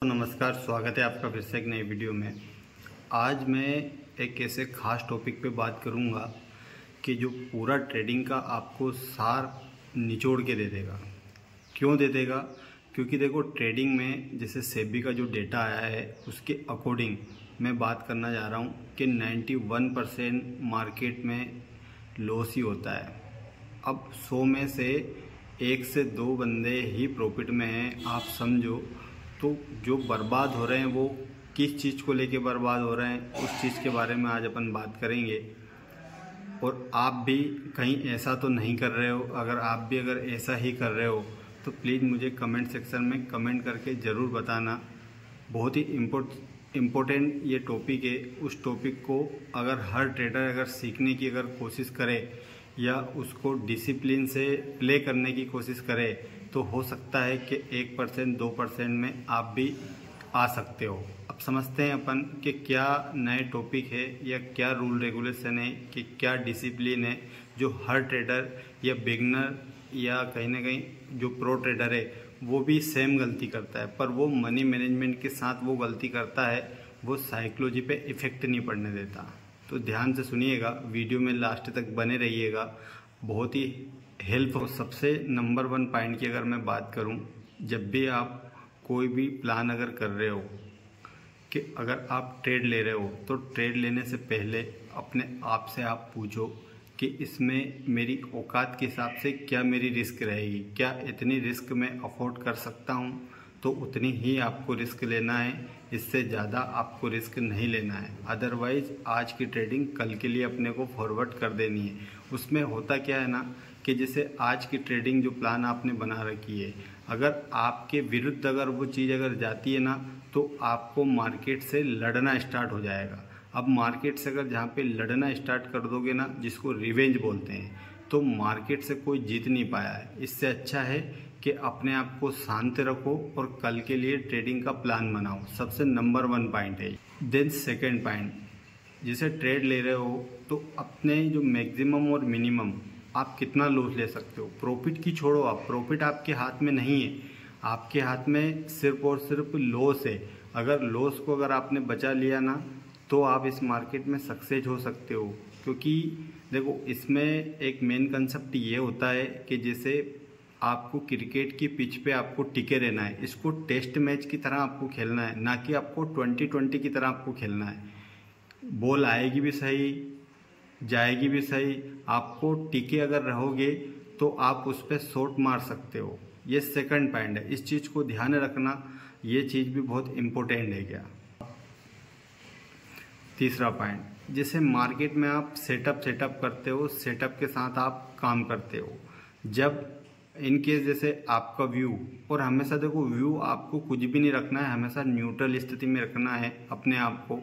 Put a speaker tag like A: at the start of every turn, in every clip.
A: नमस्कार, स्वागत है आपका फिर से एक नई वीडियो में। आज मैं एक ऐसे ख़ास टॉपिक पे बात करूंगा कि जो पूरा ट्रेडिंग का आपको सार निचोड़ के दे देगा। क्यों दे देगा? क्योंकि देखो, ट्रेडिंग में जैसे सेबी का जो डेटा आया है उसके अकॉर्डिंग मैं बात करना जा रहा हूं कि 91% मार्केट में लॉस ही होता है। अब 100 में से 1 से 2 बंदे ही प्रॉफिट में हैं, आप समझो। तो जो बर्बाद हो रहे हैं वो किस चीज़ को लेके बर्बाद हो रहे हैं, उस चीज़ के बारे में आज अपन बात करेंगे। और आप भी कहीं ऐसा तो नहीं कर रहे हो? अगर ऐसा ही कर रहे हो तो प्लीज़ मुझे कमेंट सेक्शन में कमेंट करके ज़रूर बताना। बहुत ही इम्पोर्टेंट ये टॉपिक है। उस टॉपिक को अगर हर ट्रेडर अगर सीखने की अगर कोशिश करे या उसको डिसिप्लिन से प्ले करने की कोशिश करे तो हो सकता है कि 1% 2% में आप भी आ सकते हो। अब समझते हैं अपन कि क्या नए टॉपिक है या क्या रूल रेगुलेशन है, कि क्या डिसिप्लिन है जो हर ट्रेडर या बिगनर या कहीं ना कहीं जो प्रो ट्रेडर है वो भी सेम गलती करता है, पर वो मनी मैनेजमेंट के साथ वो गलती करता है, वो साइकोलॉजी पे इफेक्ट नहीं पड़ने देता। तो ध्यान से सुनिएगा, वीडियो में लास्ट तक बने रहिएगा, बहुत ही हेल्प हो। सबसे नंबर 1 पॉइंट की अगर मैं बात करूं, जब भी आप कोई भी प्लान अगर कर रहे हो कि अगर आप ट्रेड ले रहे हो तो ट्रेड लेने से पहले अपने आप से आप पूछो कि इसमें मेरी औकात के हिसाब से क्या मेरी रिस्क रहेगी, क्या इतनी रिस्क मैं अफोर्ड कर सकता हूं, तो उतनी ही आपको रिस्क लेना है, इससे ज़्यादा आपको रिस्क नहीं लेना है। अदरवाइज़ आज की ट्रेडिंग कल के लिए अपने को फॉरवर्ड कर देनी है। उसमें होता क्या है ना कि जैसे आज की ट्रेडिंग जो प्लान आपने बना रखी है, अगर आपके विरुद्ध अगर वो चीज़ अगर जाती है ना तो आपको मार्केट से लड़ना स्टार्ट हो जाएगा। अब मार्केट से अगर जहाँ पे लड़ना स्टार्ट कर दोगे ना, जिसको रिवेंज बोलते हैं, तो मार्केट से कोई जीत नहीं पाया है। इससे अच्छा है कि अपने आप को शांत रखो और कल के लिए ट्रेडिंग का प्लान बनाओ। सबसे नंबर 1 पॉइंट है। देन सेकेंड पॉइंट, जैसे ट्रेड ले रहे हो तो अपने जो मैक्सिमम और मिनिमम आप कितना लॉस ले सकते हो, प्रॉफिट की छोड़ो, आप प्रॉफिट आपके हाथ में नहीं है, आपके हाथ में सिर्फ और सिर्फ लॉस है। अगर लॉस को अगर आपने बचा लिया ना तो आप इस मार्केट में सक्सेस हो सकते हो। क्योंकि देखो, इसमें एक मेन कंसेप्ट ये होता है कि जैसे आपको क्रिकेट की पिच पे आपको टिके रहना है, इसको टेस्ट मैच की तरह आपको खेलना है, ना कि आपको 2020 की तरह आपको खेलना है। बॉल आएगी भी सही, जाएगी भी सही, आपको टिके अगर रहोगे तो आप उस पर शॉट मार सकते हो। ये सेकंड पॉइंट है, इस चीज़ को ध्यान रखना, ये चीज़ भी बहुत इम्पोर्टेंट है। क्या तीसरा पॉइंट, जैसे मार्केट में आप सेटअप करते हो, सेटअप के साथ आप काम करते हो। जब इन केस जैसे आपका व्यू, और हमेशा देखो व्यू आपको कुछ भी नहीं रखना है, हमेशा न्यूट्रल स्थिति में रखना है अपने आप को।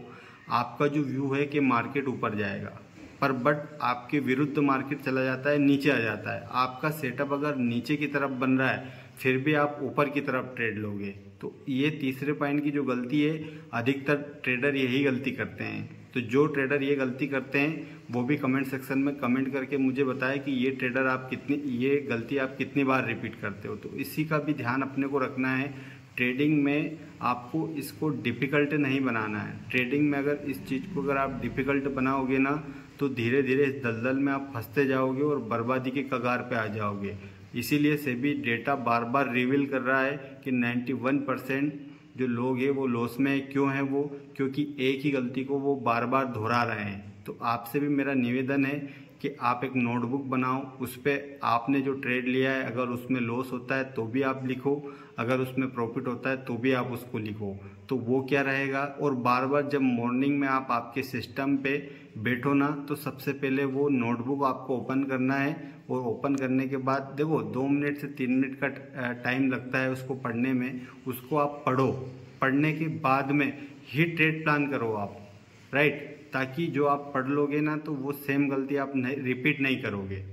A: आपका जो व्यू है कि मार्केट ऊपर जाएगा, पर बट आपके विरुद्ध मार्केट चला जाता है, नीचे आ जाता है। आपका सेटअप अगर नीचे की तरफ बन रहा है फिर भी आप ऊपर की तरफ ट्रेड लोगे। तो ये तीसरे पॉइंट की जो गलती है, अधिकतर ट्रेडर यही गलती करते हैं। तो जो ट्रेडर ये गलती करते हैं वो भी कमेंट सेक्शन में कमेंट करके मुझे बताएं कि ये गलती आप कितनी बार रिपीट करते हो। तो इसी का भी ध्यान अपने को रखना है। ट्रेडिंग में आपको इसको डिफ़िकल्ट नहीं बनाना है। ट्रेडिंग में अगर इस चीज़ को अगर आप डिफ़िकल्ट बनाओगे ना तो धीरे धीरे इस दलदल में आप फंसते जाओगे और बर्बादी के कगार पे आ जाओगे। इसीलिए सेबी डेटा बार बार रिवील कर रहा है कि 91% जो लोग हैं वो लॉस में क्यों हैं, वो क्योंकि एक ही गलती को वो बार बार दोहरा रहे हैं। तो आपसे भी मेरा निवेदन है कि आप एक नोटबुक बनाओ, उस पर आपने जो ट्रेड लिया है अगर उसमें लॉस होता है तो भी आप लिखो, अगर उसमें प्रॉफिट होता है तो भी आप उसको लिखो। तो वो क्या रहेगा, और बार बार जब मॉर्निंग में आप आपके सिस्टम पे बैठो ना तो सबसे पहले वो नोटबुक आपको ओपन करना है। और ओपन करने के बाद देखो 2 मिनट से 3 मिनट का टाइम लगता है उसको पढ़ने में, उसको आप पढ़ो। पढ़ने के बाद में ही ट्रेड प्लान करो आप, राइट, ताकि जो आप पढ़ लोगे ना तो वो सेम गलती आप रिपीट नहीं करोगे।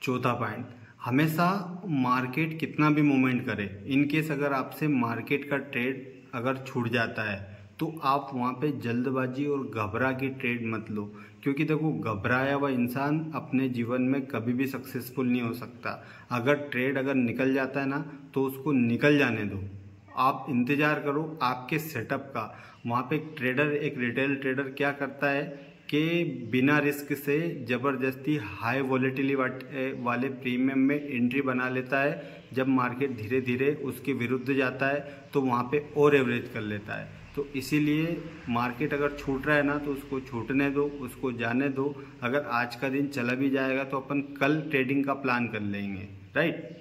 A: चौथा पॉइंट, हमेशा मार्केट कितना भी मूवमेंट करे, इनकेस अगर आपसे मार्केट का ट्रेड अगर छूट जाता है तो आप वहाँ पे जल्दबाजी और घबरा के ट्रेड मत लो। क्योंकि देखो, घबराया हुआ इंसान अपने जीवन में कभी भी सक्सेसफुल नहीं हो सकता। अगर ट्रेड अगर निकल जाता है ना तो उसको निकल जाने दो, आप इंतज़ार करो आपके सेटअप का। वहाँ पे एक रिटेल ट्रेडर क्या करता है कि बिना रिस्क से ज़बरदस्ती हाई वॉलेटिली वाले प्रीमियम में एंट्री बना लेता है। जब मार्केट धीरे धीरे उसके विरुद्ध जाता है तो वहाँ पे और एवरेज कर लेता है। तो इसीलिए मार्केट अगर छूट रहा है ना तो उसको छूटने दो, उसको जाने दो। अगर आज का दिन चला भी जाएगा तो अपन कल ट्रेडिंग का प्लान कर लेंगे, राइट।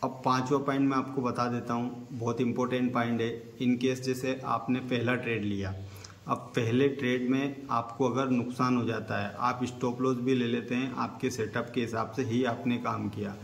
A: अब पांचवा पॉइंट मैं आपको बता देता हूँ, बहुत इंपॉर्टेंट पॉइंट है। इन केस जैसे आपने पहला ट्रेड लिया, अब पहले ट्रेड में आपको अगर नुकसान हो जाता है, आप स्टॉप लॉस भी ले लेते हैं, आपके सेटअप के हिसाब से ही आपने काम किया।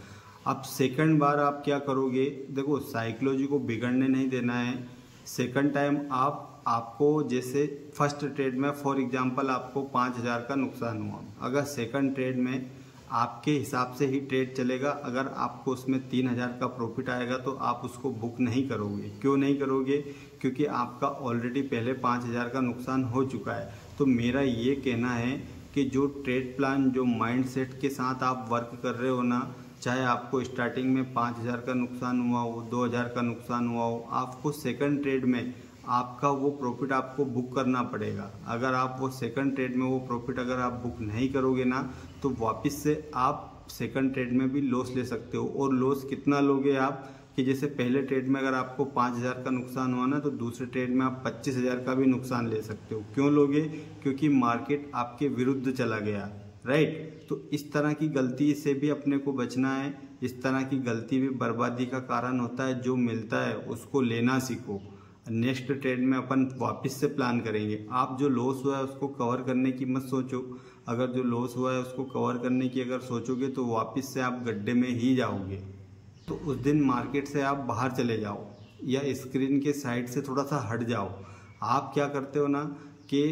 A: अब सेकंड बार आप क्या करोगे, देखो साइकोलॉजी को बिगड़ने नहीं देना है। सेकंड टाइम आपको जैसे फर्स्ट ट्रेड में फॉर एग्जांपल आपको 5,000 का नुकसान हुआ, अगर सेकंड ट्रेड में आपके हिसाब से ही ट्रेड चलेगा, अगर आपको उसमें 3,000 का प्रॉफिट आएगा तो आप उसको बुक नहीं करोगे। क्यों नहीं करोगे? क्योंकि आपका ऑलरेडी पहले 5,000 का नुकसान हो चुका है। तो मेरा ये कहना है कि जो ट्रेड प्लान, जो माइंडसेट के साथ आप वर्क कर रहे हो ना, चाहे आपको स्टार्टिंग में 5,000 का नुकसान हुआ हो, 2,000 का नुकसान हुआ हो, आपको सेकंड ट्रेड में आपका वो प्रॉफिट आपको बुक करना पड़ेगा। अगर आप वो सेकंड ट्रेड में वो प्रॉफिट अगर आप बुक नहीं करोगे ना तो वापस से आप सेकंड ट्रेड में भी लॉस ले सकते हो। और लॉस कितना लोगे आप कि जैसे पहले ट्रेड में अगर आपको 5,000 का नुकसान हुआ ना तो दूसरे ट्रेड में आप 25,000 का भी नुकसान ले सकते हो। क्यों लोगे? क्योंकि मार्केट आपके विरुद्ध चला गया, राइट। तो इस तरह की गलती से भी अपने को बचना है। इस तरह की गलती भी बर्बादी का कारण होता है। जो मिलता है उसको लेना सीखो। नेक्स्ट ट्रेड में अपन वापस से प्लान करेंगे। आप जो लॉस हुआ है उसको कवर करने की मत सोचो। अगर जो लॉस हुआ है उसको कवर करने की अगर सोचोगे तो वापस से आप गड्ढे में ही जाओगे। तो उस दिन मार्केट से आप बाहर चले जाओ या स्क्रीन के साइड से थोड़ा सा हट जाओ। आप क्या करते हो ना कि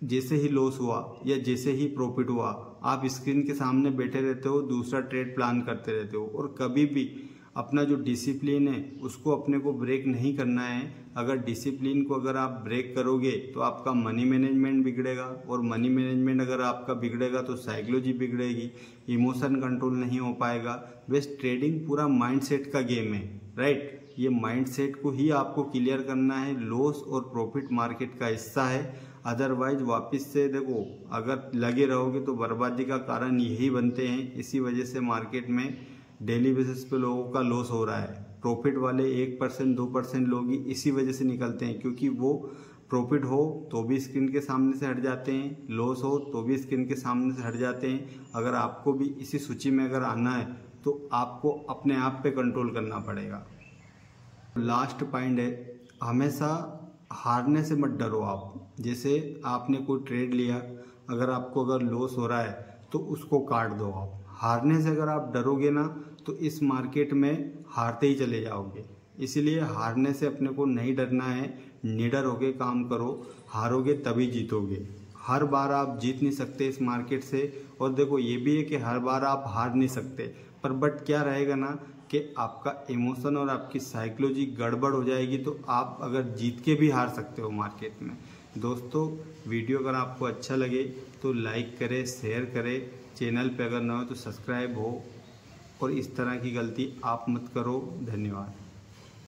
A: जैसे ही लॉस हुआ या जैसे ही प्रॉफिट हुआ आप स्क्रीन के सामने बैठे रहते हो, दूसरा ट्रेड प्लान करते रहते हो। और कभी भी अपना जो डिसिप्लिन है उसको अपने को ब्रेक नहीं करना है। अगर डिसिप्लिन को अगर आप ब्रेक करोगे तो आपका मनी मैनेजमेंट बिगड़ेगा, और मनी मैनेजमेंट अगर आपका बिगड़ेगा तो साइकोलॉजी बिगड़ेगी, इमोशन कंट्रोल नहीं हो पाएगा। बस ट्रेडिंग पूरा माइंडसेट का गेम है, राइट। ये माइंडसेट को ही आपको क्लियर करना है। लॉस और प्रॉफिट मार्केट का हिस्सा है। अदरवाइज वापस से देखो, अगर लगे रहोगे तो बर्बादी का कारण यही बनते हैं। इसी वजह से मार्केट में डेली बेसिस पे लोगों का लॉस हो रहा है। प्रॉफिट वाले 1% 2% लोग ही इसी वजह से निकलते हैं, क्योंकि वो प्रॉफिट हो तो भी स्क्रीन के सामने से हट जाते हैं, लॉस हो तो भी स्क्रीन के सामने से हट जाते हैं। अगर आपको भी इसी सूची में अगर आना है तो आपको अपने आप पे कंट्रोल करना पड़ेगा। लास्ट पॉइंट है, हमेशा हारने से मत डरो आप। जैसे आपने कोई ट्रेड लिया, अगर आपको अगर लॉस हो रहा है तो उसको काट दो आप। हारने से अगर आप डरोगे ना तो इस मार्केट में हारते ही चले जाओगे। इसलिए हारने से अपने को नहीं डरना है, निडर होके काम करो। हारोगे तभी जीतोगे। हर बार आप जीत नहीं सकते इस मार्केट से। और देखो ये भी है कि हर बार आप हार नहीं सकते, पर बट क्या रहेगा ना कि आपका इमोशन और आपकी साइकोलॉजी गड़बड़ हो जाएगी तो आप अगर जीत के भी हार सकते हो मार्केट में। दोस्तों, वीडियो अगर आपको अच्छा लगे तो लाइक करें, शेयर करें। चैनल पे अगर न हो तो सब्सक्राइब हो, और इस तरह की गलती आप मत करो। धन्यवाद।